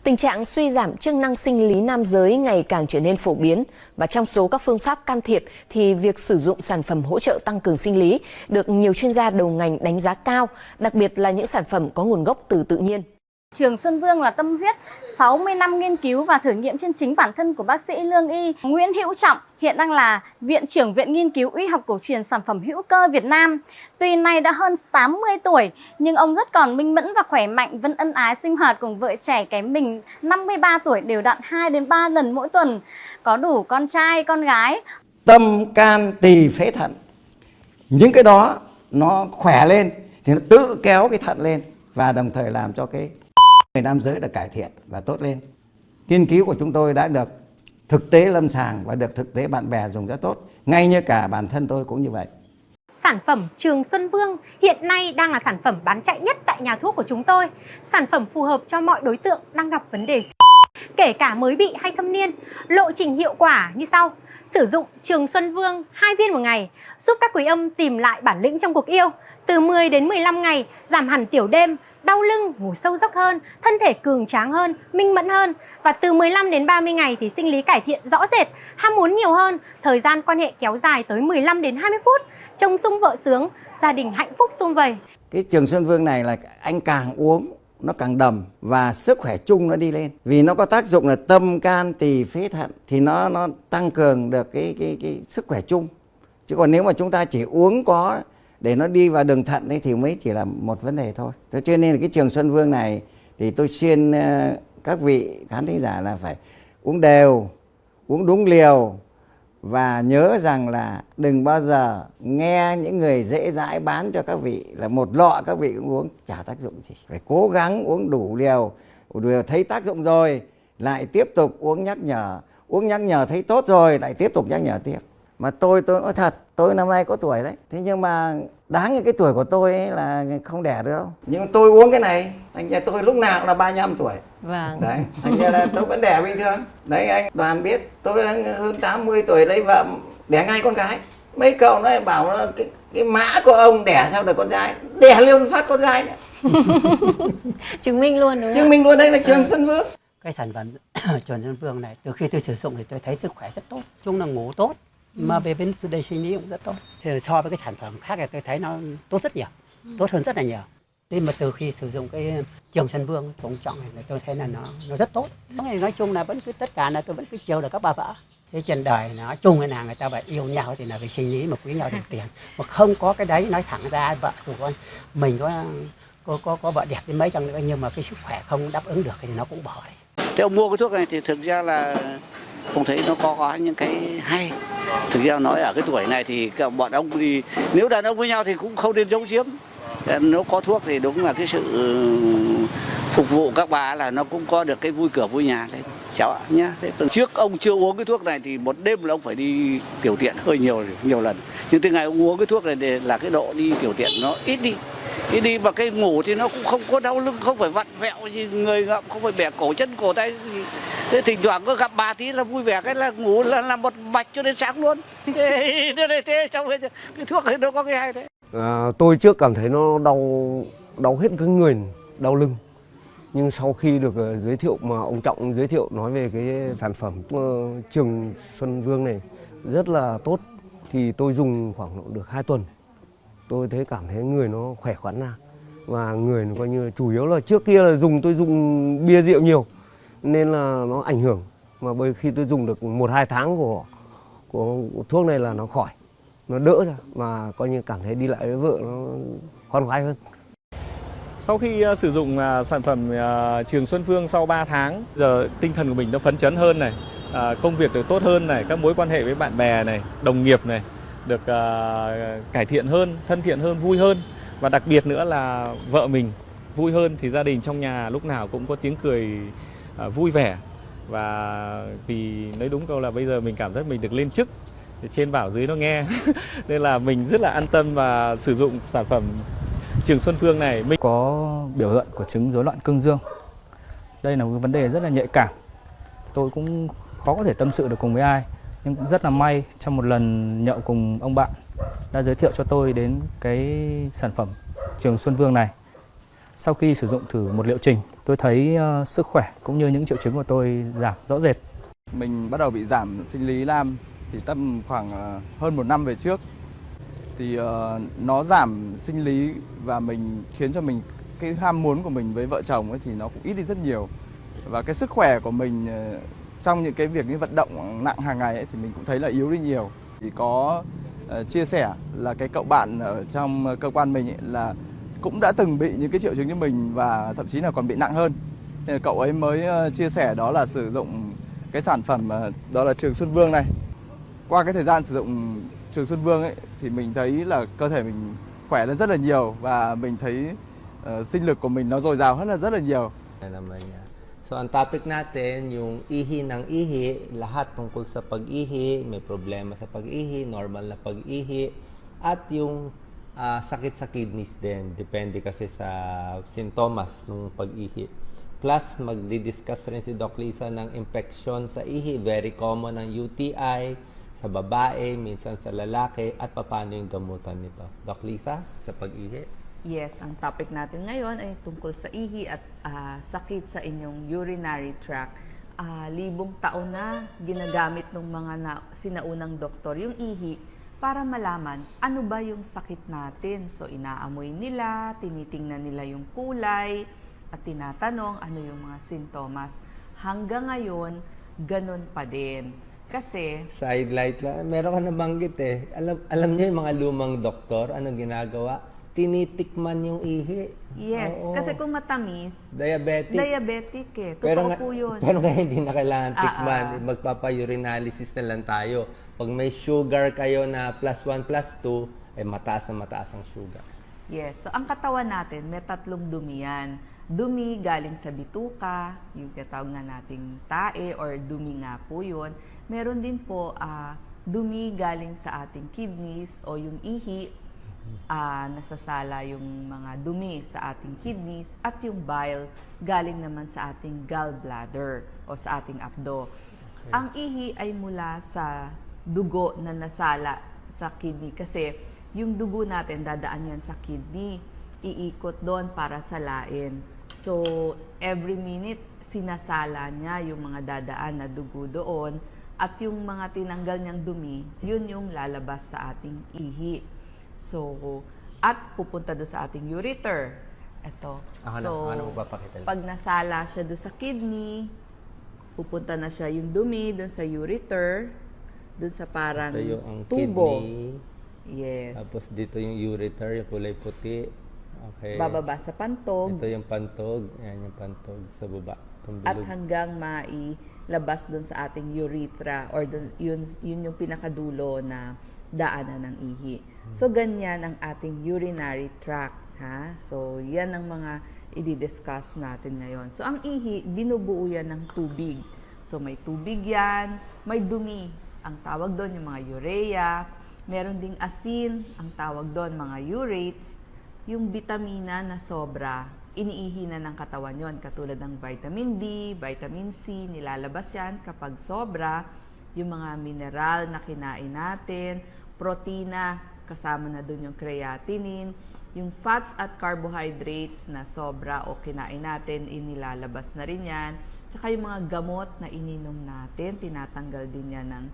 Tình trạng suy giảm chức năng sinh lý nam giới ngày càng trở nên phổ biến và trong số các phương pháp can thiệp thì việc sử dụng sản phẩm hỗ trợ tăng cường sinh lý được nhiều chuyên gia đầu ngành đánh giá cao, đặc biệt là những sản phẩm có nguồn gốc từ tự nhiên. Trường Xuân Vương là tâm huyết 60 năm nghiên cứu và thử nghiệm trên chính bản thân của bác sĩ lương y Nguyễn Hữu Trọng, hiện đang là Viện trưởng Viện Nghiên cứu Y học cổ truyền sản phẩm hữu cơ Việt Nam. Tuy nay đã hơn 80 tuổi, nhưng ông rất còn minh mẫn và khỏe mạnh, vẫn ân ái sinh hoạt cùng vợ trẻ kém mình 53 tuổi đều đặn 2 đến 3 lần mỗi tuần, có đủ con trai, con gái. Tâm, can, tỳ, phế, thận, những cái đó nó khỏe lên thì nó tự kéo cái thận lên và đồng thời làm cho cái người nam giới được cải thiện và tốt lên. Nghiên cứu của chúng tôi đã được thực tế lâm sàng và được thực tế bạn bè dùng rất tốt, ngay như cả bản thân tôi cũng như vậy. Sản phẩm Trường Xuân Vương hiện nay đang là sản phẩm bán chạy nhất tại nhà thuốc của chúng tôi. Sản phẩm phù hợp cho mọi đối tượng đang gặp vấn đề kể cả mới bị hay thâm niên. Lộ trình hiệu quả như sau: sử dụng Trường Xuân Vương 2 viên một ngày giúp các quý ông tìm lại bản lĩnh trong cuộc yêu. Từ 10 đến 15 ngày giảm hẳn tiểu đêm, đau lưng, ngủ sâu giấc hơn, thân thể cường tráng hơn, minh mẫn hơn. Và từ 15 đến 30 ngày thì sinh lý cải thiện rõ rệt, ham muốn nhiều hơn, thời gian quan hệ kéo dài tới 15 đến 20 phút, trông sung vợ sướng, gia đình hạnh phúc sum vầy. Cái Trường Xuân Vương này là anh càng uống nó càng đầm và sức khỏe chung nó đi lên. Vì nó có tác dụng là tâm, can, tỳ, phế, thận thì nó tăng cường được cái sức khỏe chung. Chứ còn nếu mà chúng ta chỉ uống có để nó đi vào đường thận ấy thì mới chỉ là một vấn đề thôi. Thế cho nên là cái Trường Xuân Vương này thì tôi khuyên các vị khán thính giả là phải uống đều, uống đúng liều và nhớ rằng là đừng bao giờ nghe những người dễ dãi bán cho các vị là một lọ các vị cũng uống chả tác dụng gì. Phải cố gắng uống đủ liều thấy tác dụng rồi lại tiếp tục uống nhắc nhở thấy tốt rồi lại tiếp tục nhắc nhở tiếp. Mà tôi nói thật, tôi năm nay có tuổi đấy. Thế nhưng mà đáng cái tuổi của tôi ấy là không đẻ được đâu. Nhưng tôi uống cái này, thành ra tôi lúc nào cũng là 35 tuổi. Vâng. Đấy, thành ra là tôi vẫn đẻ bình thường. Đấy anh Đoàn biết, tôi hơn 80 tuổi lấy vợ đẻ ngay con gái. Mấy cậu nó bảo nó cái mã của ông đẻ sao được con gái, đẻ luôn phát con gái nữa. Chứng minh luôn đúng không? Chứng minh luôn, đây là Trường Xuân Vương. Cái sản phẩm Trường Xuân Vương này từ khi tôi sử dụng thì tôi thấy sức khỏe rất tốt, chung là ngủ tốt. Mà về bên đây sinh lý cũng rất tốt. Thì so với cái sản phẩm khác thì tôi thấy nó tốt rất nhiều, tốt hơn rất là nhiều. Thế mà từ khi sử dụng cái Trường Xuân Vương cũng chọn này tôi thấy là nó rất tốt. Nói chung là vẫn cứ tất cả là tôi vẫn cứ chiều được các bà vợ. Thế trên đời nói chung là người ta phải yêu nhau thì là về sinh lý mà quý nhau được tiền. Mà không có cái đấy nói thẳng ra vợ chủ con mình có vợ đẹp đến mấy chăng nữa nhưng mà cái sức khỏe không đáp ứng được thì nó cũng bỏ đấy. Thế ông mua cái thuốc này thì thực ra là không thấy nó có những cái hay. Thực ra nói ở cái tuổi này thì bọn ông thì nếu đàn ông với nhau thì cũng không nên giấu giếm. Nếu có thuốc thì đúng là cái sự phục vụ các bà là nó cũng có được cái vui cửa vui nhà đấy cháu ạ nhá. Thế từ trước ông chưa uống cái thuốc này thì một đêm là ông phải đi tiểu tiện hơi nhiều lần. Nhưng từ ngày ông uống cái thuốc này để là cái độ đi tiểu tiện nó ít đi và cái ngủ thì nó cũng không có đau lưng, không phải vặn vẹo gì người ngậm, không phải bẻ cổ chân cổ tay gì. Thế thỉnh thoảng có gặp bà tí là vui vẻ cái là ngủ là một mạch cho đến sáng luôn. Thế trong cái thuốc ấy nó có cái hay thế. Tôi trước cảm thấy nó đau hết cái người, đau lưng. Nhưng sau khi được giới thiệu mà ông Trọng giới thiệu nói về cái sản phẩm Trường Xuân Vương này rất là tốt thì tôi dùng khoảng được 2 tuần. Tôi thấy cảm thấy người nó khỏe khoắn ra và người nó coi như chủ yếu là trước kia là tôi dùng bia rượu nhiều nên là nó ảnh hưởng, mà bởi khi tôi dùng được 1-2 tháng của thuốc này là nó khỏi, nó đỡ ra và coi như cảm thấy đi lại với vợ nó khoan khoái hơn. Sau khi sử dụng sản phẩm Trường Xuân Vương sau 3 tháng, giờ tinh thần của mình nó phấn chấn hơn này, công việc được tốt hơn này, các mối quan hệ với bạn bè này, đồng nghiệp này được cải thiện hơn, thân thiện hơn, vui hơn và đặc biệt nữa là vợ mình vui hơn thì gia đình trong nhà lúc nào cũng có tiếng cười vui vẻ. Và vì nói đúng câu là bây giờ mình cảm giác mình được lên chức, trên bảo dưới nó nghe nên là mình rất là an tâm và sử dụng sản phẩm Trường Xuân Vương này. Mình có biểu hiện của chứng rối loạn cương dương. Đây là một vấn đề rất là nhạy cảm. Tôi cũng khó có thể tâm sự được cùng với ai, nhưng cũng rất là may trong một lần nhậu cùng ông bạn đã giới thiệu cho tôi đến cái sản phẩm Trường Xuân Vương này. Sau khi sử dụng thử một liệu trình, tôi thấy sức khỏe cũng như những triệu chứng của tôi giảm rõ rệt. Mình bắt đầu bị giảm sinh lý nam thì tầm khoảng hơn 1 năm về trước. Thì nó giảm sinh lý và khiến cho mình cái ham muốn của mình với vợ chồng ấy thì nó cũng ít đi rất nhiều. Và cái sức khỏe của mình trong những cái việc như vận động nặng hàng ngày ấy, thì mình cũng thấy là yếu đi nhiều. Thì có chia sẻ là cái cậu bạn ở trong cơ quan mình ấy là cũng đã từng bị những cái triệu chứng như mình và thậm chí là còn bị nặng hơn. Nên là cậu ấy mới chia sẻ đó là sử dụng cái sản phẩm đó là Trường Xuân Vương này. Qua cái thời gian sử dụng Trường Xuân Vương ấy thì mình thấy là cơ thể mình khỏe lên rất là nhiều và mình thấy sinh lực của mình nó dồi dào hơn rất là nhiều. So ang topic natin, yung ihi ng ihi, lahat tungkol sa pag-ihi, may problema sa pag-ihi, normal na pag-ihi, at yung sakit sa kidneys din, depende kasi sa sintomas ng pag-ihi. Plus, magdi-discuss rin si Doc Lisa ng infection sa ihi, very common ang UTI sa babae, minsan sa lalaki, at paano yung gamutan nito. Doc Lisa, sa pag-ihi? Yes, ang topic natin ngayon ay tungkol sa ihi at sakit sa inyong urinary tract. Libong taon na ginagamit ng mga sinaunang doktor yung ihi para malaman ano ba yung sakit natin. So inaamoy nila, tinitingnan nila yung kulay at tinatanong ano yung mga sintomas. Hanggang ngayon, ganun pa din. Kasi Sidelight lang, meron ka nabanggit eh. Alam niyo yung mga lumang doktor, anong ginagawa? Tinitikman yung ihi. yes, Oo. kasi kung matamis, Diabetic. eh. Pero Totoo po yun. Pero ngayon hindi na kailangan tikman. Magpapa-urinalysis na lang tayo. Pag may sugar kayo na +1, +2, eh mataas na mataas ang sugar. Yes. So, ang katawan natin, may 3 dumi yan. Dumi galing sa bituka, yung tinatawag na nating tae or dumi nga po yun. Meron din po dumi galing sa ating kidneys o yung ihi, nasasala yung mga dumi sa ating kidneys at yung bile galing naman sa ating gallbladder o sa ating apdo. Okay. Ang ihi ay mula sa dugo na nasala sa kidney kasi yung dugo natin dadaan yan sa kidney, iikot doon para salain. So every minute sinasala niya yung mga dadaan na dugo doon at yung mga tinanggal niyang dumi, yun yung lalabas sa ating ihi. So, at pupunta doon sa ating ureter. Ito. Ano magpapakita? Pag nasala siya doon sa kidney, pupunta na siya yung dumi doon sa ureter, doon sa parang ito yung ang tubo. Kidney. Yes. Tapos dito yung ureter, yung kulay puti. Okay. Bababa sa pantog. Ito yung pantog. Yan yung pantog sa baba. At hanggang mailabas doon sa ating urethra or yun yung pinakadulo na daanan ng ihi. So, ganyan ang ating urinary tract. Ha? So, yan ang mga i-discuss natin ngayon. So, ang ihi, binubuo yan ng tubig. So, may tubig yan, may dumi. Ang tawag doon yung mga urea. Meron ding asin, ang tawag doon mga urates. Yung vitamina na sobra, iniihi na ng katawan yon, katulad ng vitamin D, vitamin C, nilalabas yan kapag sobra. Yung mga mineral na kinain natin, protina, kasama na doon yung creatinine, yung fats at carbohydrates na sobra o kinain natin, inilalabas na rin yan. Tsaka yung mga gamot na ininom natin, tinatanggal din yan ng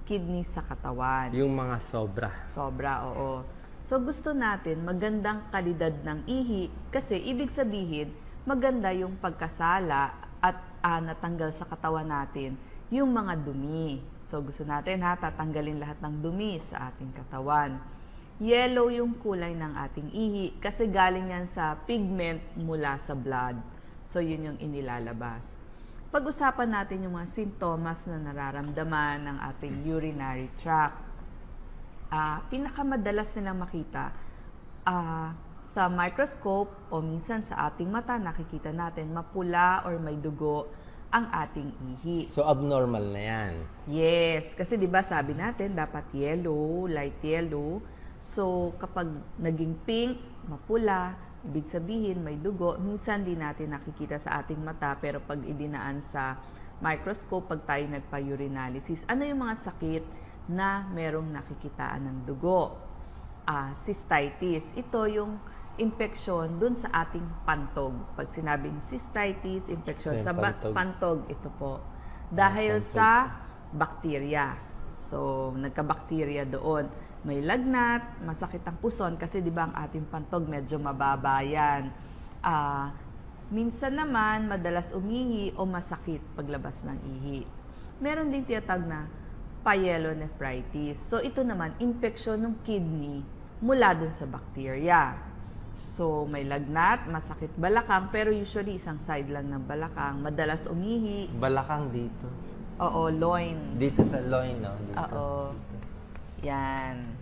kidney sa katawan. Yung mga sobra. Sobra, oo. So gusto natin magandang kalidad ng ihi kasi ibig sabihin maganda yung pagkasala at natanggal sa katawan natin yung mga dumi. So gusto natin tatanggalin lahat ng dumi sa ating katawan. Yellow yung kulay ng ating ihi kasi galing yan sa pigment mula sa blood. So yun yung inilalabas. Pag-usapan natin yung mga sintomas na nararamdaman ng ating urinary tract. Pinakamadalas nilang makita sa microscope o minsan sa ating mata, nakikita natin mapula or may dugo ang ating ihi. So, abnormal na yan. Yes, kasi 'di ba sabi natin dapat yellow, light yellow. So, kapag naging pink, mapula, ibig sabihin may dugo. Minsan di natin nakikita sa ating mata, pero pag idinaan sa microscope, pag tayo nagpa-urinalysis, ano yung mga sakit na merong nakikitaan ng dugo? Cystitis. Ito yung impeksyon dun sa ating pantog. Pag sinabing cystitis, impeksyon sa pantog, ito po. Dahil sa bakterya. So, nagka-bakterya doon. May lagnat, masakit ang puson kasi di ba ang ating pantog medyo mababa yan. Minsan naman, madalas umihi o masakit paglabas ng ihi. Meron din tinatawag na pyelonephritis. So, ito naman, impeksyon ng kidney mula dun sa bakterya. So, may lagnat, masakit balakang, pero usually isang side lang ng balakang. Madalas umihi. Balakang dito. Oo, loin. Dito sa loin, no? Dito. Oo. Yan.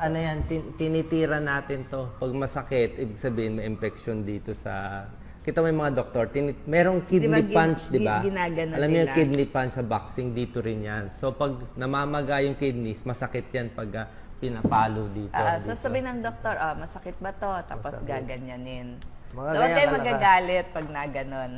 Ano yan, tinitira natin to. Pag masakit, ibig sabihin may infection dito sa... Kita mo yung mga doktor, merong kidney punch, di ba? Alam niyo yung kidney punch sa boxing, dito rin yan. So pag namamaga yung kidneys, masakit yan pag pinapalo dito. Sasabihin ng doktor, masakit ba to? Tapos gaganyanin. So, Mga huwag ganyan kayo kalakas. magagalit pag na ganon.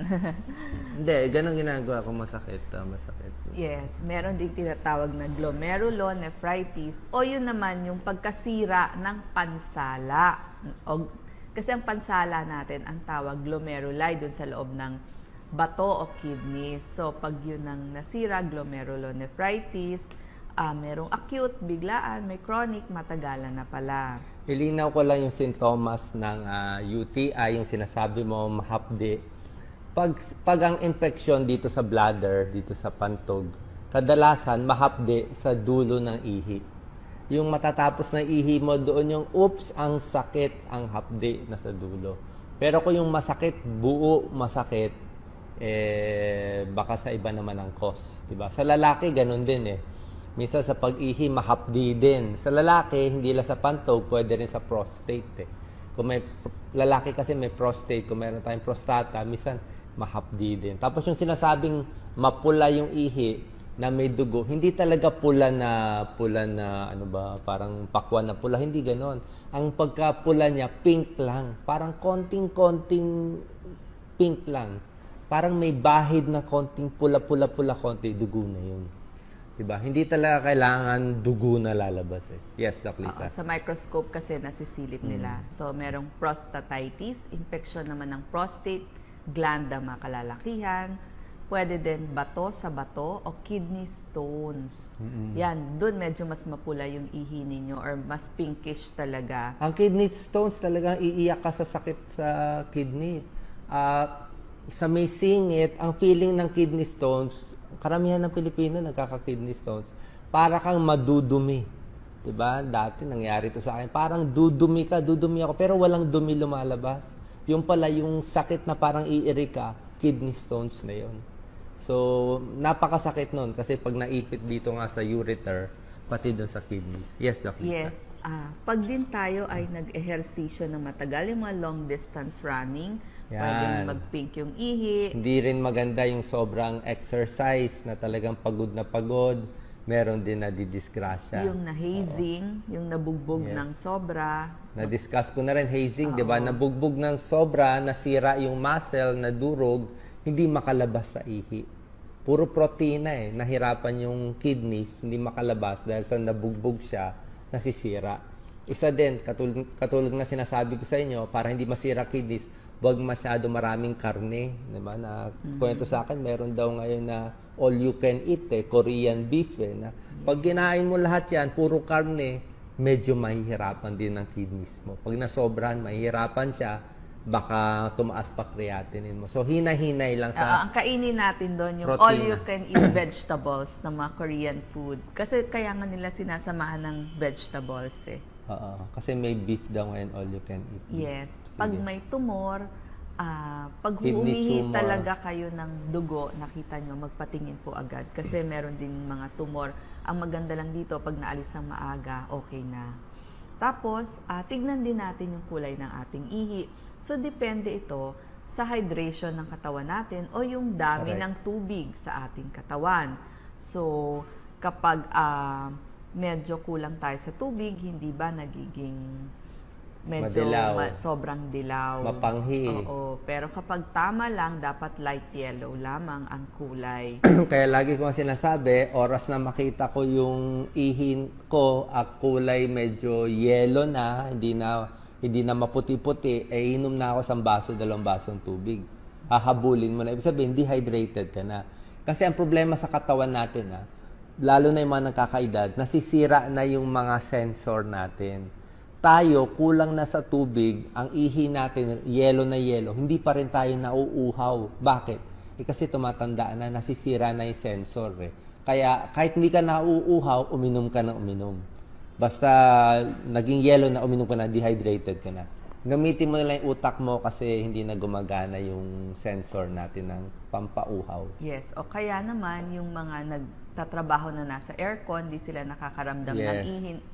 Hindi, ganun ginagawa ko, masakit. Masakit. Yes, meron din tinatawag na glomerulonephritis o yun naman yung pagkasira ng pansala. Kasi ang pansala natin, ang tawag glomeruli dun sa loob ng bato o kidney. So, pag yun ang nasira, glomerulonephritis, merong acute, biglaan, may chronic, matagalan na pala. Ilinaw ko lang yung sintomas ng UTI, yung sinasabi mo, mahapdi. Pag ang infection dito sa bladder, dito sa pantog, kadalasan mahapdi sa dulo ng ihi. Yung matatapos na ihi mo doon yung, oops, ang sakit, ang hapdi na sa dulo. Pero kung yung masakit, buo masakit, baka sa iba naman ang cause. Diba? Sa lalaki, ganun din eh. Minsan sa pag-ihi, mahapdi din. Sa lalaki, hindi lang sa pantog, pwede rin sa prostate eh. Kung may lalaki kasi may prostate, kung meron tayong prostata, minsan mahapdi din. Tapos yung sinasabing mapula yung ihi na may dugo, hindi talaga pula na ano ba, parang pakwan na pula, hindi ganon. Ang pagkapula niya, pink lang. Parang konting pink lang. Parang may bahid na konting pula-pula konti, dugo na yun. Diba? Hindi talaga kailangan dugo na lalabas eh. Yes, Doc Lisa. Sa microscope kasi nasisilip nila. So, merong prostatitis, infection naman ng prostate, gland na makalalakihan, pwede din bato sa bato o kidney stones. Yan, doon medyo mas mapula yung ihi ninyo or mas pinkish talaga. Ang kidney stones talaga iiyak ka sa sakit sa kidney. Sa may singit, ang feeling ng kidney stones, karamihan ng Pilipino nagkaka-kidney stones, para kang madudumi. Diba? Dati nangyari to sa akin. Parang dudumi ako, pero walang dumi lumalabas. Yung pala, yung sakit na parang iiri ka, kidney stones na yon. So, napakasakit nun kasi pag naipit dito nga sa ureter, pati dun sa kidneys. Yes, Dr. Lisa. Yes. Pag din tayo ay nag-ehersisyo ng matagal, yung mga long distance running, pwede mag-pink yung ihi. Hindi rin maganda yung sobrang exercise na talagang pagod na pagod. Meron din na didisgrasya. Yung na-hazing, yung nabugbog ng sobra. Na-discuss ko na rin, hazing, di ba? Nabugbog ng sobra, nasira yung muscle, nadurog, hindi makalabas sa ihi. Puro protina eh. Nahirapan yung kidneys, hindi makalabas dahil sa nabugbog siya, nasisira. Isa din, katulad na sinasabi ko sa inyo, para hindi masira kidneys, wag masyado maraming karne. Diba? Na kwento sa akin, meron daw ngayon na all you can eat, Korean beef. Na pag kinain mo lahat yan, puro karne, medyo mahihirapan din ang kidneys mo. Pag nasobran, mahihirapan siya, baka tumaas pa creatinine mo. So, hinay-hinay lang sa ang kainin natin doon, yung protina. all you can eat vegetables ng mga Korean food. Kasi kaya nga nila sinasamahan ng vegetables eh. Kasi may beef daw ngayon, all you can eat. Yes. Pag may tumor, pag Kidney humihi tumor. talaga kayo ng dugo, nakita nyo, magpatingin po agad. Kasi meron din mga tumor. Ang maganda lang dito, pag naalis ng maaga, okay na. Tapos, tignan din natin yung kulay ng ating ihi. So, depende ito sa hydration ng katawan natin o yung dami ng tubig sa ating katawan. So, kapag medyo kulang tayo sa tubig, hindi ba nagiging medyo sobrang dilaw? Mapanghi. Oo. Pero kapag tama lang, dapat light yellow lamang ang kulay. Kaya lagi ko sinasabi, oras na makita ko yung ihin ko, kulay medyo yellow na, hindi na hindi na maputi-puti, inom na ako 1 baso, 2 basong tubig. Hahabulin mo na. Ibig sabihin, dehydrated ka na. Kasi ang problema sa katawan natin, lalo na yung mga nagkakaedad, nasisira na yung mga sensor natin. Tayo, kulang na sa tubig, ang ihi natin, yelo na yelo, hindi pa rin tayo nauuhaw. Bakit? Kasi tumatandaan na, nasisira na yung sensor. Kaya kahit hindi ka nauuhaw, uminom ka ng uminom. Basta naging yelo na, uminom ka na, dehydrated ka na. Gamitin mo na lang yung utak mo kasi hindi na gumagana yung sensor natin ng pampauhaw. Yes, o kaya naman yung mga nagtatrabaho na nasa aircon, di sila nakakaramdam ng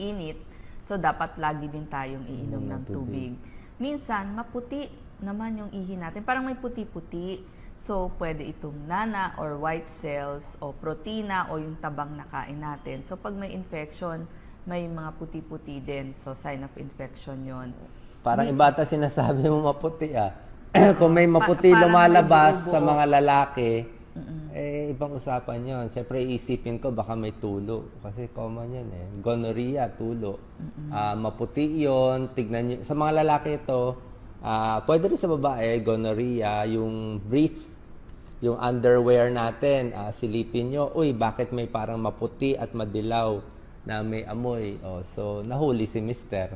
init, so dapat lagi din tayong iinom ng tubig. Minsan, maputi naman yung ihi natin, parang may puti-puti. So, pwede itong nana or white cells o protina o yung tabang na kain natin. So, pag may infection, may mga puti-puti din. So, sign of infection yon. Parang iba ata sinasabi mo maputi Kung may maputi lumalabas sa mga lalaki, ibang usapan yon. Siyempre, iisipin ko baka may tulo. Kasi common yan Gonorrhea, tulo. Maputi yon. Tignan nyo. Sa mga lalaki ito, pwede rin sa babae, gonorrhea, yung brief, yung underwear natin, silipin nyo, uy, bakit may parang maputi at madilaw na may amoy? So, nahuli si mister.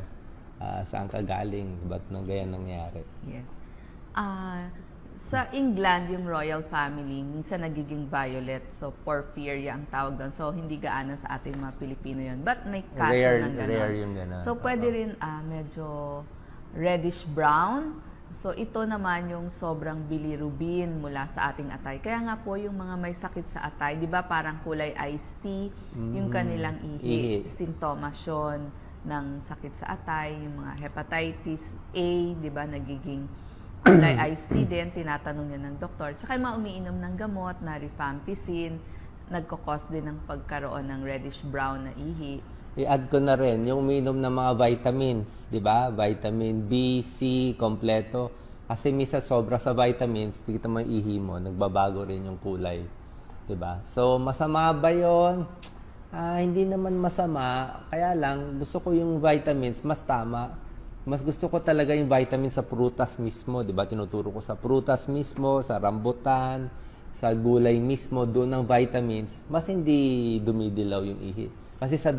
Saan ka galing? Ba't nang ganyan nangyari? Yes. Sa England, yung royal family, minsan nagiging violet. So, porphyria ang tawag doon. So, hindi gaano sa ating mga Pilipino yun. But may kaso ng gano'n. Rare yung gano'n. So, pwede rin medyo reddish-brown. So, ito naman yung sobrang bilirubin mula sa ating atay. Kaya nga po, yung mga may sakit sa atay, di ba parang kulay iced tea, yung kanilang ihi. Sintomas yun ng sakit sa atay, yung mga hepatitis A, di ba, nagiging kulay iced tea din, tinatanong niya ng doktor. Tsaka yung mga umiinom ng gamot na rifampicin, nagkakos din ng pagkaroon ng reddish-brown na ihi. I-add ko na rin yung umiinom ng mga vitamins, di ba? Vitamin B, C, kompleto. Kasi misa sobra sa vitamins, tignan mo yung ihi mo, nagbabago rin yung kulay. Di ba? So, masama ba yun? Hindi naman masama. Kaya lang, gusto ko yung vitamins, mas tama. Mas gusto ko talaga yung vitamins sa prutas mismo. Di ba? Tinuturo ko sa prutas mismo, sa rambutan, sa gulay mismo, doon ng vitamins. Mas hindi dumidilaw yung ihi. Kasi sa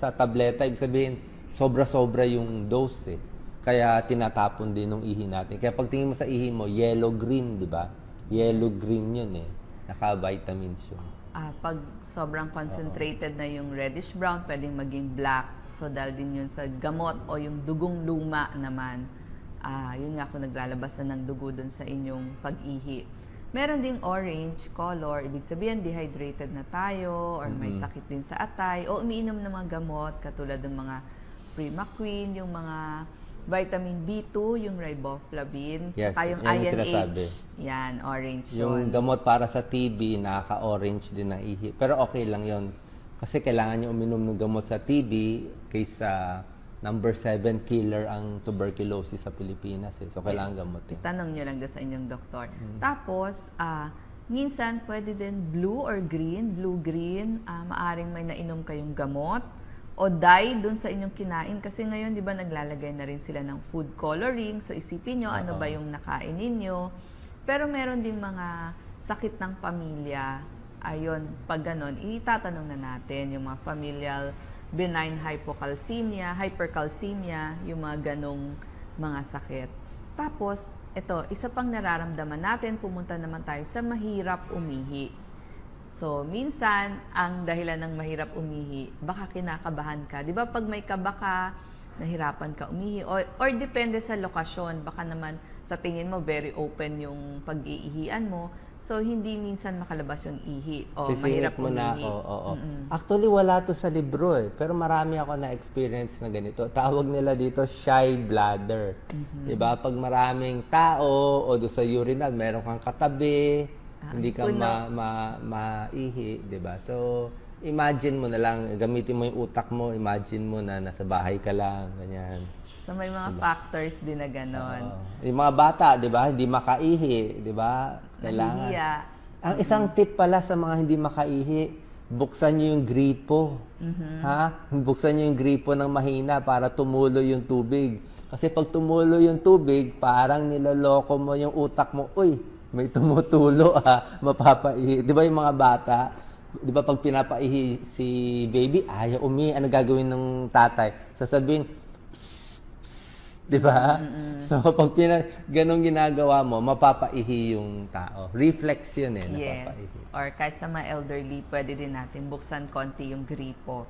tableta, ibig sabihin, sobra-sobra yung dose Kaya tinatapon din ng ihi natin. Kaya pag tingin mo sa ihi mo, yellow-green, di ba? Yellow-green yun Naka-vitamins yun. Pag sobrang concentrated na yung reddish-brown, pwedeng maging black. So, dahil din yun sa gamot o yung dugong luma naman. Yun nga kung naglalabas na ng dugo dun sa inyong pag-ihi. Meron ding orange color, ibig sabihin dehydrated na tayo or may sakit din sa atay o umiinom ng mga gamot katulad ng mga Primaquine, yung mga vitamin B2, yung riboflavin, yes, tayong INH. Yan, orange yung gamot para sa TB, nakaka-orange din ang ihi. Pero okay lang yon kasi kailangan niyo uminom ng gamot sa TB kaysa number 7 killer ang tuberculosis sa Pilipinas. So, kailangan gamutin. Itanong nyo lang doon sa inyong doktor. Tapos, minsan pwede din blue or green. Blue-green, maaring may nainom kayong gamot o dye doon sa inyong kinain. Kasi ngayon, di ba, naglalagay na rin sila ng food coloring. So, isipin nyo ano ba yung nakain ninyo. Pero meron din mga sakit ng pamilya. Ayun, pag ganon, itatanong na natin yung mga familial benign hypocalcemia, hypercalcemia, yung mga ganong mga sakit. Tapos, ito, isa pang nararamdaman natin, pumunta naman tayo sa mahirap umihi. So, minsan, ang dahilan ng mahirap umihi, baka kinakabahan ka. Di ba, pag may kaba ka, nahirapan ka umihi. Or depende sa lokasyon, baka naman sa tingin mo, very open yung pag-iihian mo. So, hindi minsan makalabas yung ihi. Mahirap mo umihi. Actually, wala to sa libro Pero marami ako na-experience na ganito. Tawag nila dito, shy bladder. Diba? Pag maraming tao o doon sa urinal, meron kang katabi, hindi ka maihi. Diba? So, imagine mo na lang, gamitin mo yung utak mo, imagine mo na nasa bahay ka lang, ganyan. So, may mga factors din na gano'n. Yung mga bata, di ba, hindi makaihi, di ba? Kailangan. Nahihiya. Ang isang tip pala sa mga hindi makaihi, buksan nyo yung gripo. Ha? Buksan nyo yung gripo ng mahina para tumulo yung tubig. Kasi pag tumulo yung tubig, parang nilaloko mo yung utak mo, uy, may tumutulo mapapaihi. Di ba yung mga bata, di ba pag pinapaihi si baby, ayaw umihi, ano gagawin ng tatay? Sasabihin, di ba? So, pag ganong ginagawa mo, mapapaihi yung tao. Reflex yun napapaihi. Or kahit sa mga elderly, pwede din natin buksan konti yung gripo.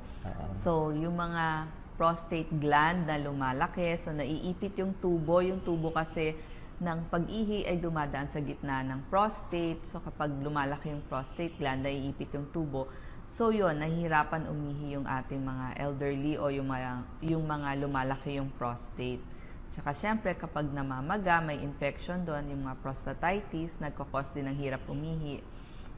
So, yung mga prostate gland na lumalaki, so naiipit yung tubo kasi ng pag-ihi ay dumadaan sa gitna ng prostate. So, kapag lumalaki yung prostate gland, naiipit yung tubo. So, yun, nahihirapan umihi yung ating mga elderly o yung mga lumalaki yung prostate. Tsaka syempre kapag namamaga, may infection doon, yung mga prostatitis, nagkakos din ng hirap umihi.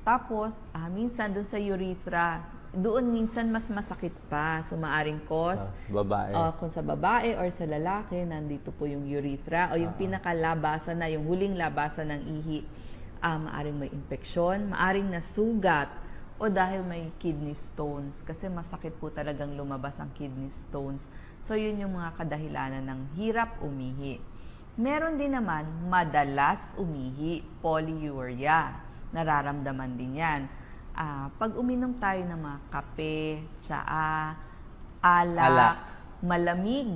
Tapos, minsan doon sa urethra, doon minsan mas masakit pa. So, maaring cause, babae. Kung sa babae or sa lalaki, nandito po yung urethra o yung pinakalabasan na, yung huling labasan ng ihi, maaring may infeksyon, maaring nasugat, o dahil may kidney stones. Kasi masakit po talagang lumabas ang kidney stones. So, yun yung mga kadahilanan ng hirap umihi. Meron din naman madalas umihi, polyuria. Nararamdaman din yan. Pag uminom tayo ng mga kape, tsaa, alak, malamig,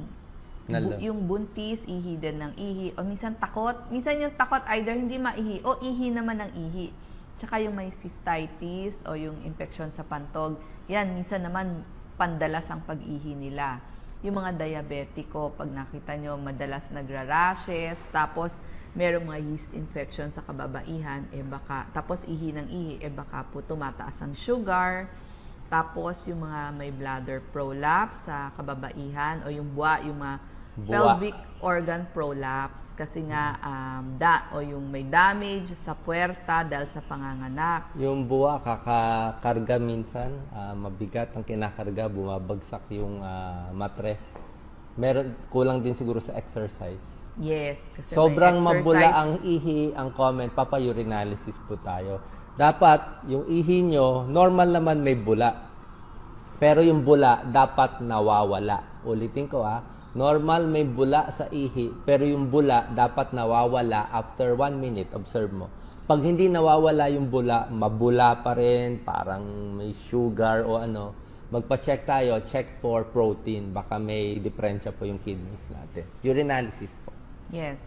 yung buntis, ihi din ng ihi, o minsan takot. Minsan yung takot either hindi maihi o ihi naman ng ihi. Tsaka yung may cystitis o yung infection sa pantog, yan, minsan naman pandalas ang pag-ihi nila. Yung mga diabetiko, pag nakita nyo, madalas nagra-rashes, tapos merong mga yeast infection sa kababaihan, tapos ihi ng ihi, baka po tumataas ang sugar. Tapos yung mga may bladder prolapse sa kababaihan, o yung mga pelvic organ prolapse, kasi nga yung may damage sa puwerta dahil sa panganganak. Yung buwa, kakakarga minsan, mabigat ang kinakarga, bumabagsak yung matres. Meron, kulang din siguro sa exercise. Yes. Kasi sobrang mabula ang ihi, ang comment, urinalysis po tayo. Dapat, yung ihi nyo, normal naman may bula. Pero yung bula, dapat nawawala. Ulitin ko normal may bula sa ihi, pero yung bula dapat nawawala after 1 minute. Observe mo. Pag hindi nawawala yung bula, mabula pa rin, parang may sugar o ano, magpa-check tayo, check for protein. Baka may diferensya po yung kidneys natin. Urinalysis po. Yes.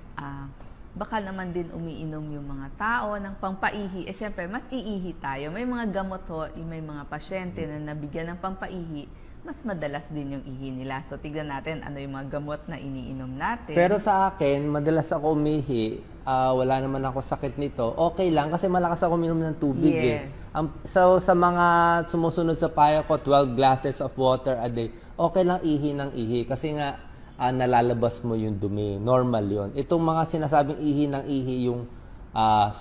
Baka naman din umiinom yung mga tao ng pampaihi. Siyempre, mas iihi tayo. May mga gamot may mga pasyente na nabigyan ng pampaihi, mas madalas din yung ihi nila. So, tignan natin ano yung mga gamot na iniinom natin. Pero sa akin, madalas ako umihi, wala naman ako sakit nito. Okay lang, kasi malakas ako uminom ng tubig. So, sa mga sumusunod sa payo ko, 12 glasses of water a day, okay lang ihi ng ihi. Kasi nga, nalalabas mo yung dumi. Normal yon. Itong mga sinasabing ihi ng ihi, yung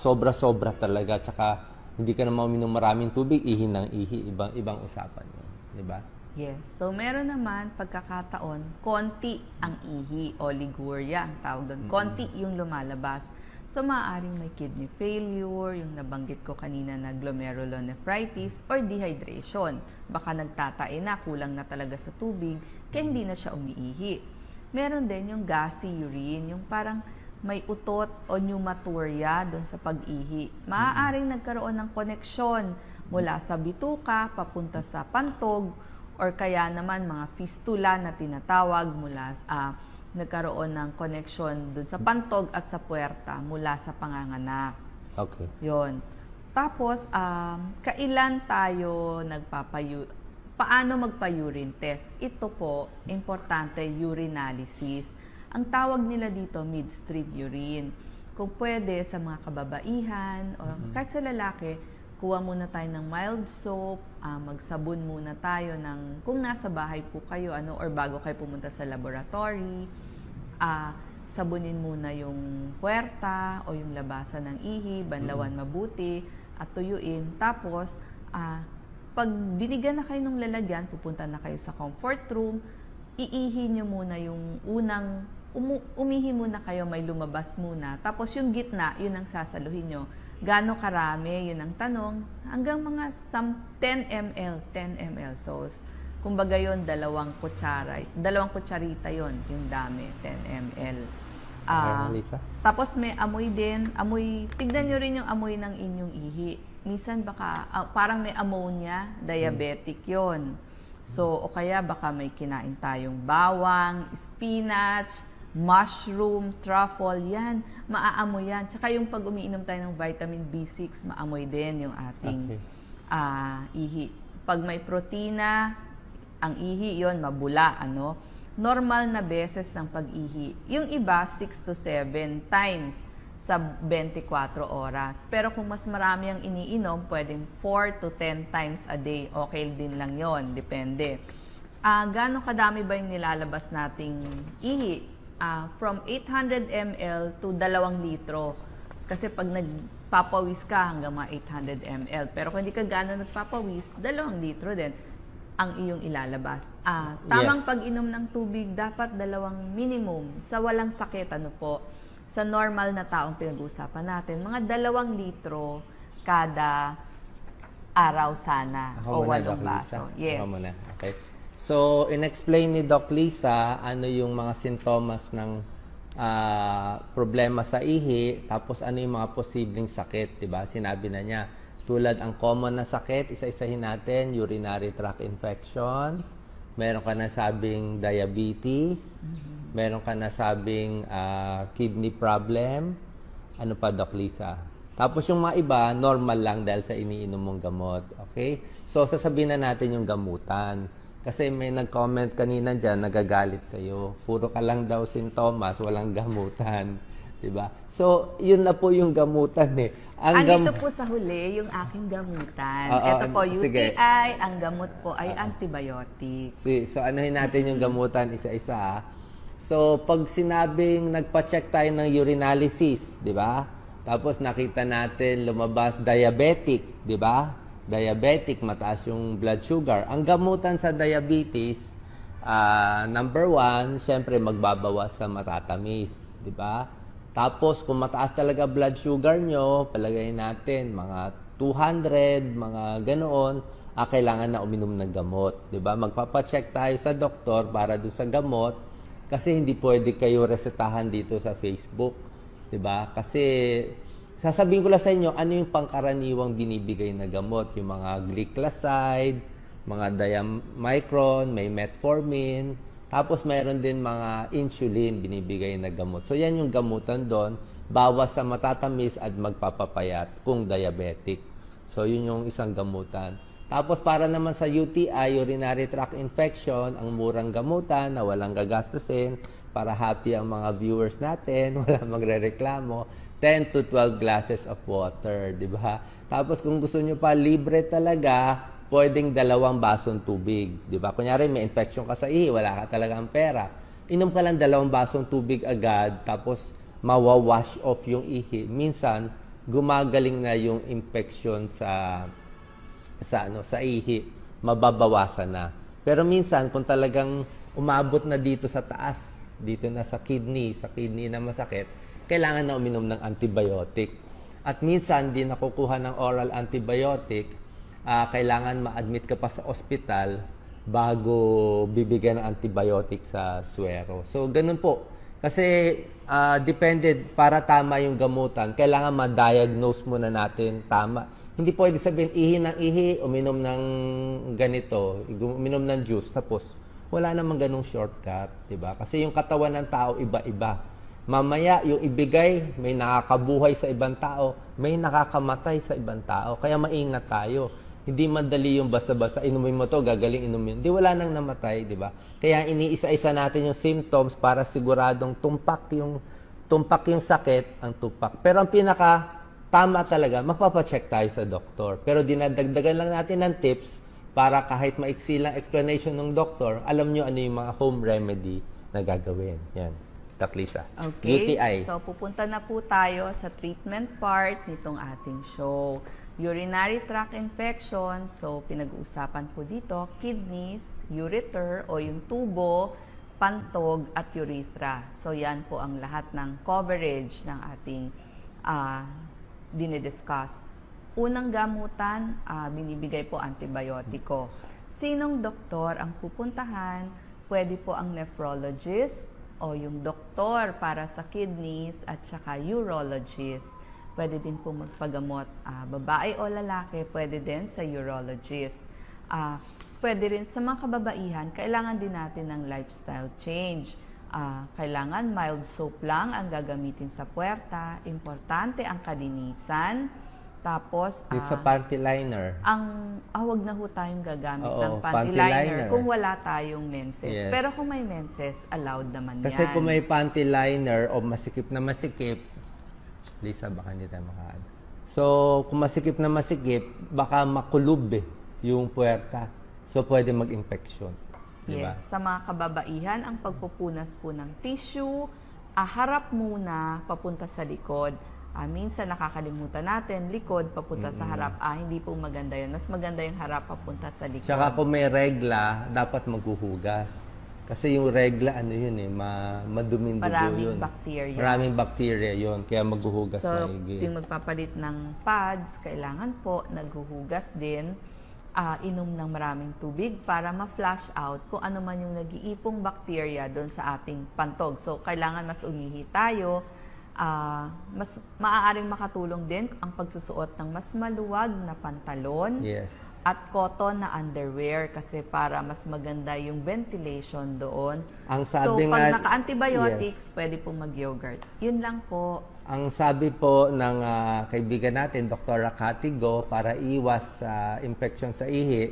sobra-sobra talaga. Tsaka, hindi ka naman uminom maraming tubig, ihi ng ihi. Ibang usapan yun. Diba? Yes. So, meron naman pagkakataon, konti ang ihi, oliguria ang tawag doon. Konti yung lumalabas. So, maaaring may kidney failure, yung nabanggit ko kanina na glomerulonephritis, or dehydration. Baka nagtatae na, kulang na talaga sa tubig, kaya hindi na siya umiihi. Meron din yung gassy urine, yung parang may utot o pneumaturia doon sa pag-ihi. Maaaring nagkaroon ng koneksyon mula sa bituka, papunta sa pantog, or kaya naman mga fistula na tinatawag mula nagkaroon ng connection dun sa pantog at sa puwerta mula sa panganganak. Okay. Yon. Tapos, kailan tayo paano magpa-urine test? Ito po, importante, urinalysis. Ang tawag nila dito, midstream urine. Kung pwede, sa mga kababaihan, o kahit sa lalaki, kuha muna tayo ng mild soap, magsabon muna tayo kung nasa bahay po kayo, or bago kayo pumunta sa laboratory, sabunin muna yung puwerta o yung labasan ng ihi, banlawan mabuti, at tuyuin. Tapos, pag binigyan na kayo ng lalagyan, pupunta na kayo sa comfort room, iihi nyo muna yung umihi muna kayo, may lumabas muna. Tapos yung gitna, yun ang sasaluhin nyo. Gaano karami, yun ang tanong. Hanggang mga 10 ml, 10 ml. So, kumbaga yun, 2 kutsarita yun, yung dami, 10 ml. Lisa? Tapos may amoy din, tignan nyo rin yung amoy ng inyong ihi. Minsan baka, parang may ammonia, diabetic yon. So, o kaya baka may kinain tayong bawang, spinach, mushroom, truffle, yan, maaamoy yan. Tsaka yung pag umiinom tayo ng vitamin B6, maamoy din yung ating ihi. Pag may protina, ang ihi yon mabula, normal na beses ng pag-ihi. Yung iba, 6 to 7 times sa 24 oras. Pero kung mas marami ang iniinom, pwedeng 4 to 10 times a day. Okay din lang yon, depende. Gaano kadami ba yung nilalabas nating ihi? From 800 ml to 2 litro. Kasi pag nagpapawis ka, hanggang mga 800 ml. Pero kung hindi ka gaano nagpapawis, 2 litro din ang iyong ilalabas. Tamang pag-inom ng tubig, dapat 2 minimum. Sa walang sakit, sa normal na taong pinag-uusapan natin, mga 2 litro kada araw sana. O 8 baso. Yes. Okay. So, in-explain ni Doc Lisa, ano yung mga sintomas ng problema sa ihi, tapos ano yung mga posibleng sakit, diba? Sinabi na niya, tulad ang common na sakit, isa-isahin natin, urinary tract infection, meron ka na sabing diabetes, meron ka na sabing kidney problem, ano pa, Doc Lisa? Tapos yung mga iba, normal lang dahil sa iniinom mong gamot, okay? So, sasabihin na natin yung gamutan. Kasi may nag-comment kanina dyan, nagagalit sa'yo. Puro ka lang daw sintomas, walang gamutan. Diba? So, yun na po yung gamutan eh. Andito po sa huli yung aking gamutan. Ito po, UTI, sige. Ang gamot po ay antibiotics. So, anuhin natin yung gamutan isa-isa. So, pag sinabing nagpa-check tayo ng urinalysis, di ba? Tapos nakita natin lumabas diabetic, di ba? Diabetic, mataas yung blood sugar. Ang gamutan sa diabetes, number 1, syempre magbabawas sa matatamis, di ba? Tapos kung mataas talaga blood sugar nyo, palagay natin mga 200, mga ganoon, kailangan na uminom ng gamot, di ba? Magpapacheck tayo sa doktor para doon sa gamot kasi hindi pwede kayo resetahan dito sa Facebook, di ba? Kasi sasabihin ko lang sa inyo, ano yung pangkaraniwang binibigay na gamot? Yung mga glycoside, mga diamicron, may metformin, tapos mayroon din mga insulin binibigay na gamot. So yan yung gamutan doon, bawas sa matatamis at magpapapayat kung diabetic. So yun yung isang gamutan. Tapos para naman sa UTI, urinary tract infection, ang murang gamutan na walang gagastusin, para happy ang mga viewers natin, wala magrereklamo, 10 to 12 glasses of water, di ba? Tapos kung gusto nyo pa libre talaga, pwedeng 2 basong tubig, di ba? Kunyari may infection ka sa ihi, wala ka talagang pera. Inom ka lang 2 basong tubig agad, tapos mawawash off yung ihi. Minsan, gumagaling na yung infection sa ihi, mababawasan na. Pero minsan, kung talagang umabot na dito sa taas, dito na sa kidney na masakit, kailangan na uminom ng antibiotic. At minsan, di nakukuha ng oral antibiotic, kailangan ma-admit ka pa sa ospital bago bibigyan ng antibiotic sa suwero. So, ganun po. Kasi, depende, para tama yung gamutan, kailangan ma-diagnose muna natin tama. Hindi pwede sabihin, ihi ng ihi, uminom ng ganito, uminom ng juice, tapos wala namang ganung shortcut, diba? Kasi yung katawan ng tao, iba-iba. Mamaya, yung ibigay, may nakakabuhay sa ibang tao, may nakakamatay sa ibang tao. Kaya maingat tayo. Hindi madali yung basta-basta, inumin mo to, gagaling inumin. Di wala nang namatay, di ba? Kaya iniisa-isa natin yung symptoms para siguradong tumpak yung sakit, ang tumpak. Pero ang tama talaga, magpapacheck tayo sa doktor. Pero dinadagdagan lang natin ng tips para kahit maiksi lang explanation ng doktor, alam nyo ano yung mga home remedy na gagawin. Yan. Doc Lisa. Okay. UTI. So, pupunta na po tayo sa treatment part nitong ating show. Urinary tract infection. So, pinag-uusapan po dito, kidneys, ureter o yung tubo, pantog at urethra. So, yan po ang lahat ng coverage ng ating dinidiscuss. Unang gamutan, binibigay po antibiotiko. Sinong doktor ang pupuntahan? Pwede po ang nephrologist o yung doktor para sa kidneys at saka urologist. Pwede din po magpagamot babae o lalaki, pwede din sa urologist. Pwede rin sa mga kababaihan, kailangan din natin ng lifestyle change. Kailangan mild soap lang ang gagamitin sa puwerta. Importante ang kalinisan. Tapos, Yung sa panty liner. wag na ho tayong gagamit Oo, ng panty panty liner liner. kung wala tayong menses. Yes. Pero kung may menses, allowed naman Kasi yan. kung may panty liner o masikip na masikip, Lisa, baka hindi tayo makaano. So, kung masikip na masikip, baka makulub yung puwerta. So, pwede mag-infection. Diba? Yes. Sa mga kababaihan, ang pagpupunas po ng tissue, harap muna, papunta sa likod. Minsan nakakalimutan natin, likod papunta sa harap. Hindi po maganda yun. Mas maganda yung harap papunta sa likod. Tsaka kung may regla, dapat maghuhugas. Kasi yung regla, ano yun maduming dugo Maraming yun. bacteria. Maraming bacteria yun. Kaya maghuhugas So, maigi. yung magpapalit ng pads, kailangan po naghuhugas din. Inom ng maraming tubig para ma-flush out kung ano man yung nag-iipong bacteria doon sa ating pantog. So, kailangan mas umihi tayo. Mas maaaring makatulong din ang pagsusuot ng mas maluwag na pantalon Yes. at cotton na underwear kasi para mas maganda yung ventilation doon. Ang So, sabi pag nga, naka-antibiotics, pwede pong mag-yogurt. Yun lang po. ang sabi po ng kaibigan natin, Dr. Katigo, para iwas sa infection sa ihi,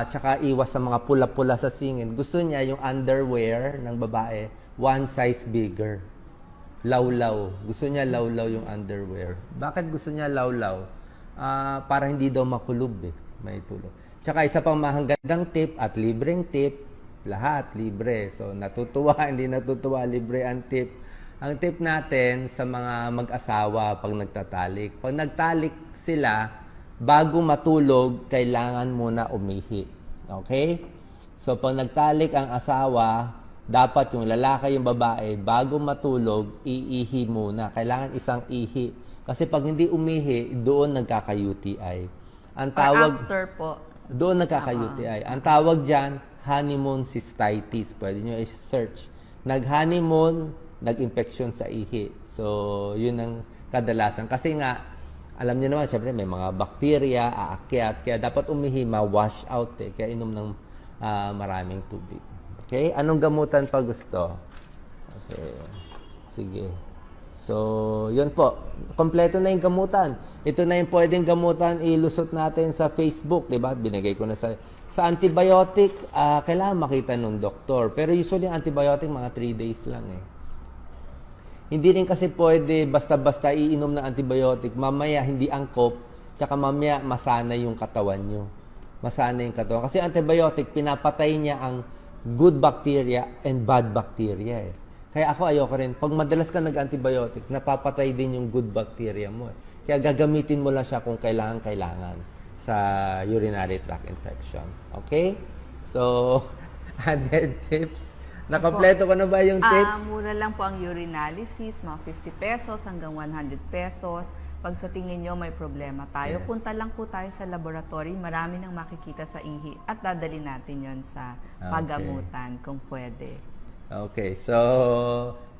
tsaka iwas sa mga pula-pula sa singin, gusto niya yung underwear ng babae, one size bigger. Lawlaw. Gusto niya lawlaw yung underwear. Bakit gusto niya lawlaw? Para hindi daw makulub may tulog. Tsaka isa pang mahanggang tip at libreng tip, lahat libre. So natutuwa, hindi natutuwa, libre ang tip. Ang tip natin sa mga mag-asawa pag nagtatalik. Pag nagtalik sila, bago matulog, kailangan muna umihi. Okay? So pag nagtalik ang asawa, dapat yung lalaki, yung babae, bago matulog, iihi muna. Kailangan isang ihi. Kasi pag hindi umihi, doon nagkaka-UTI. Ang tawag, after po. doon nagkaka-UTI. Ang tawag dyan, honeymoon cystitis. Pwede nyo i-search. Nag-honeymoon, nag-infection sa ihi. So, yun ang kadalasan. Kasi nga, alam niyo naman, syempre may mga bakterya, aakyat. Kaya dapat umihi, ma-wash out. Kaya inom ng maraming tubig. Okay? Anong gamutan pa gusto? Okay. Sige. So, yun po. Kompleto na yung gamutan. Ito na yung pwedeng gamutan, ilusot natin sa Facebook, di ba? Binigay ko na sa antibiotic, kailangan makita ng doktor. Pero usually, antibiotic, mga 3 days lang Hindi rin kasi pwede basta-basta iinom ng antibiotic. Mamaya, hindi angkop. Tsaka mamaya, masana yung katawan nyo. Masana yung katawan. Kasi antibiotic, pinapatay niya ang good bacteria and bad bacteria Kaya ako ayoko rin. Pag madalas ka nag-antibiotic, napapatay din yung good bacteria mo Kaya gagamitin mo lang siya kung kailangan sa urinary tract infection. Okay? So, added tips. Nakompleto ko na ba yung tips? Mura lang po ang urinalysis, mga 50 pesos hanggang 100 pesos. Pag sa tingin nyo may problema tayo, Yes. punta lang po tayo sa laboratory. Marami nang makikita sa ihi at dadali natin yon sa pagamutan kung pwede. Okay, so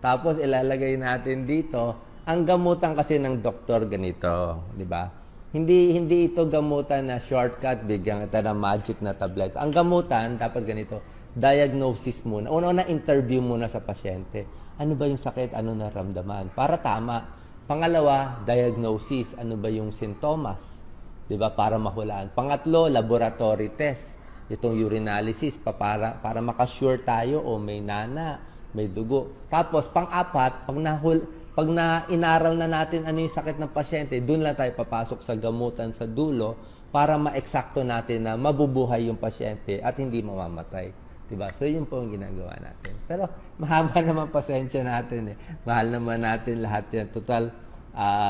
tapos ilalagay natin dito, ang gamutan kasi ng doktor ganito, di ba? Hindi ito gamutan na shortcut, bigyan kita ng magic na tablet. Ang gamutan dapat ganito, diagnosis muna. Una-una interview muna sa pasyente. Ano ba yung sakit? Ano naramdaman? Para tama. Pangalawa, diagnosis. Ano ba yung sintomas? Di ba? Para mahulaan. Pangatlo, laboratory test. Itong urinalysis para makasure tayo o may nana, may dugo. Tapos, pang-apat, pag inaral na natin ano yung sakit ng pasyente, doon lang tayo papasok sa gamutan sa dulo para ma-eksakto natin na mabubuhay yung pasyente at hindi mamamatay. Diba? So, yun po ang ginagawa natin. Pero, mahaba naman pasensya natin Mahal naman natin lahat yan. Total,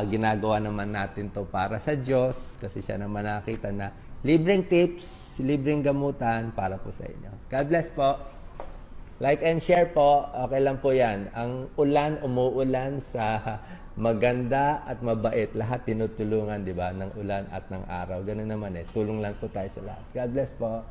ginagawa naman natin to para sa Diyos kasi siya naman nakita na libreng tips, libreng gamutan para po sa inyo. God bless po. Like and share po, okay lang po yan. Ang ulan, umuulan sa maganda at mabait. Lahat tinutulungan, di ba? Ng ulan at ng araw. Ganun naman eh. Tulong lang po tayo sa lahat. God bless po.